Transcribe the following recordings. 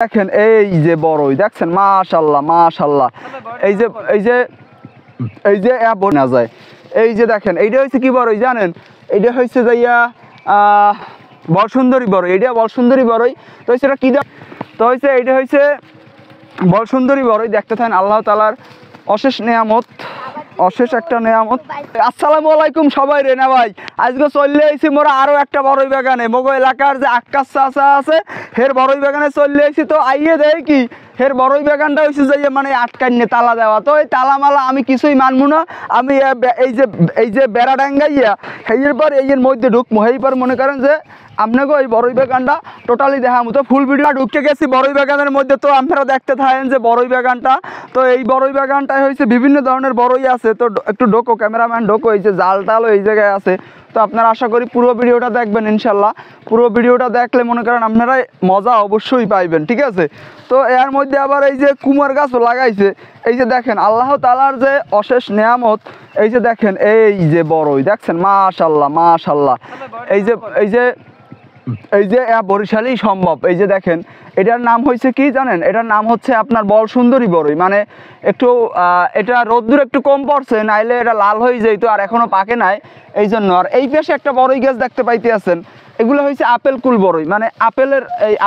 দেখেন এই যে বড়ই দেখছেন মাশাআল্লাহ মাশাআল্লাহ। এই যে এই যে এই যে না যায় এই যে দেখেন এইটা হচ্ছে কি বড়ই জানেন, এইটা হচ্ছে যাইয়া বলসুন্দরী বড়ই। এইটা বলসুন্দরী বড়ই। তো সেটা কি তো হচ্ছে এইটা হচ্ছে বলসুন্দরী বড়ই। দেখতে থাকেন আল্লাহ তাআলার অশেষ নেয়ামত, অশেষ একটা নেয়ামত। আসসালামু আলাইকুম সবাই রে না ভাই, আজকে চলে আইছি মোরা আরো একটা বড়ই বাগানে। মগো এলাকার যে আক্কাস চাচা আছে হের বড়ই বাগানে চলে আইছি। তো আইয়ে দেয় কি হের বড়ই বাগানটা হয়েছে যে মানে আটকাইনে তালা দেওয়া। তো এই তালা মালা আমি কিছুই মানবো না। আমি এই যে বেড়া ডাঙ্গাইয়া এর পর এর মধ্যে ঢুকবো। এই পর মনে করেন যে আপনাকে ওই বড়ই বাগানটা টোটালি দেখা মতো ফুল ভিডিও ঢুকতে গেছি বড়ই বাগানের মধ্যে। তো আপনারা দেখতে থাকেন যে বড়ই বাগানটা, তো এই বড়ই বাগানটায় হয়েছে বিভিন্ন ধরনের বড়ই আছে। তো একটু ঢোকো ক্যামেরাম্যান ঢোকো, এই যে জাল টালও এই জায়গায় আছে। তো আপনারা আশা করি পুরো ভিডিওটা দেখবেন ইনশাল্লাহ। পুরো ভিডিওটা দেখলে মনে করেন আপনারা মজা অবশ্যই পাইবেন, ঠিক আছে। তো এর মধ্যে আবার এই যে কুমার গাছও লাগাইছে। এই যে দেখেন আল্লাহ তাআলার যে অশেষ নেয়ামত। এই যে দেখেন এই যে বড়ই দেখছেন মাশাআল্লাহ মাশাআল্লাহ। এই যে এই যে এই যে বরিশালেই সম্ভব। এই যে দেখেন এটার নাম হয়েছে কি জানেন, এটার নাম হচ্ছে আপনার বলসুন্দরী বড়ই। মানে একটু এটা রোদ্দুর একটু কম পড়ছে, নাইলে এটা লাল হয়ে যেত, আর এখনো পাকে নাই এই জন্য। আর এই পাশে একটা বড়ই গাছ দেখতে পাইতে আছেন, এগুলো হয়েছে আপেল কুল বড়ই, মানে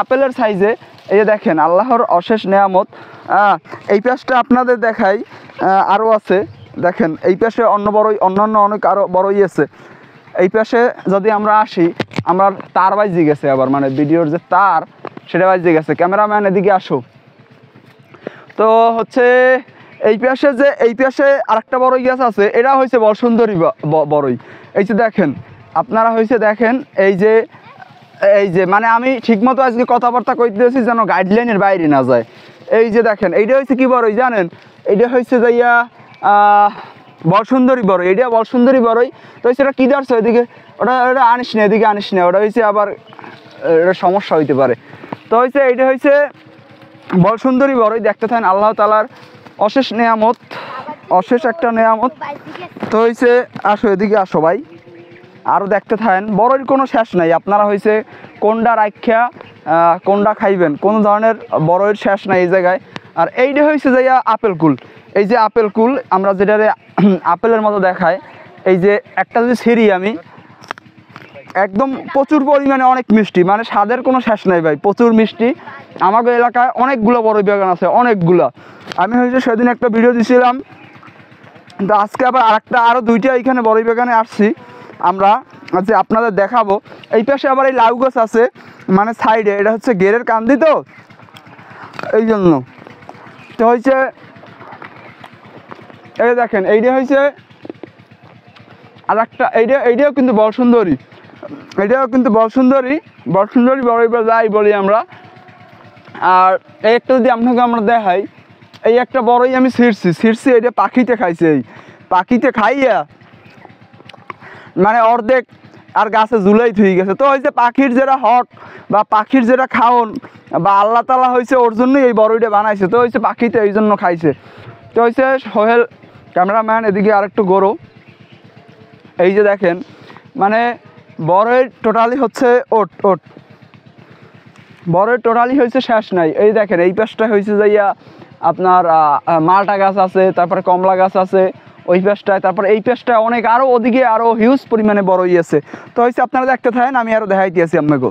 আপেলের সাইজে। এই যে দেখেন আল্লাহর অশেষ নেয়ামত। এই পাশটা আপনাদের দেখাই আরও আছে। দেখেন এই পাশে অন্যান্য অনেক আরও বড়ই আছে। এই পাশে যদি আমরা আসি, আমরা তার বাজে গেছে আবার, মানে ভিডিওর যে তার সেটা বাজে গেছে। ক্যামেরাম্যান এদিকে আসো। তো হচ্ছে এই পাশে আরেকটা বড়ই গাছ আছে, এটা হয়েছে বলসুন্দরী বড়ই। এই যে দেখেন আপনারা হয়েছে দেখেন এই যে মানে আমি ঠিকমতো আজকে কথাবার্তা কইতেছি যেন গাইডলাইনের বাইরে না যায়। এই যে দেখেন এইটা হয়েছে কি বড়ই জানেন, এইটা হয়েছে যাইয়া বলসুন্দরী বড়ই। এইটা বলসুন্দরী বড়ই। তো সেটা কী ধরছে ওইদিকে, ওটা আনিস না, এদিকে আনিস না, ওটা হয়েছে আবার এটা সমস্যা হইতে পারে। তো হয়েছে এইটা হয়েছে বলসুন্দরী বড়ই। দেখতে থাকেন আল্লাহ তাআলার অশেষ নেয়ামত, অশেষ একটা নেয়ামত। তো হয়েছে আসো এদিকে আসো ভাই, আরও দেখতে থাকেন। বড়ইর কোনো শেষ নাই। আপনারা হয়েছে কোনটা রাখ্যা কোনটা খাইবেন, কোনো ধরনের বড়ইর শেষ নাই এই জায়গায়। আর এইটা হয়েছে যাইয়া আপেল কুল। এই যে আপেল কুল আমরা যেটারে আপেলের মতো দেখায়, এই যে একটা যদি ছিঁড়ি আমি, একদম প্রচুর পরিমাণে অনেক মিষ্টি, মানে স্বাদের কোনো শেষ নাই ভাই, প্রচুর মিষ্টি। আমাদের এলাকায় অনেকগুলো বড়ই বাগান আছে, অনেকগুলো। আমি হয়েছে সেদিন একটা ভিডিও দিয়েছিলাম, তো আজকে আবার আরও দুইটা এইখানে বড়ই বাগানে আসছি আমরা, যে আপনাদের দেখাবো। এই পাশে আবার এই লাউ গাছ আছে, মানে সাইডে, এটা হচ্ছে গেরের কান্দি, তো এই জন্য। তো হয়েছে এই দেখেন এইটা হয়েছে আর একটা, এইটাও কিন্তু বলসুন্দরী, এটাও কিন্তু বলসুন্দরী বড়ই বা যাই বলি আমরা। আর এই একটা যদি আপনাকে আমরা দেখাই, এই একটা বড়ই আমি ছিঁড়ছি, এটা পাখিতে খাইছে। এই পাখিতে খাইয়া মানে অর্ধেক আর গাছে ঝুলাই থুই গেছে। তো হয়েছে পাখির যেটা হক বা পাখির যেটা খাওন বা আল্লাহ তাআলা হয়েছে ওর জন্যই এই বড়ইটা বানাইছে। তো হয়েছে পাখিতে এই জন্য খাইছে। তো হয়েছে সোহেল ক্যামেরাম্যান এদিকে আরেকটু গরু। এই যে দেখেন মানে বড়ইর টোটালি হচ্ছে বড়ইর টোটালি হয়েছে শেষ নাই। এই দেখেন এই পাশটা হয়েছে যাইয়া আপনার মালটা গাছ আছে, তারপরে কমলা গাছ আছে ওই পাশটায়, তারপরে এই পাশটায় অনেক আরও ওদিকে আরও হিউজ পরিমাণে বড়ই আছে। তো হয়েছে আপনারা দেখতে থাকেন, আমি আরও দেখাইতেছি আপনাকে।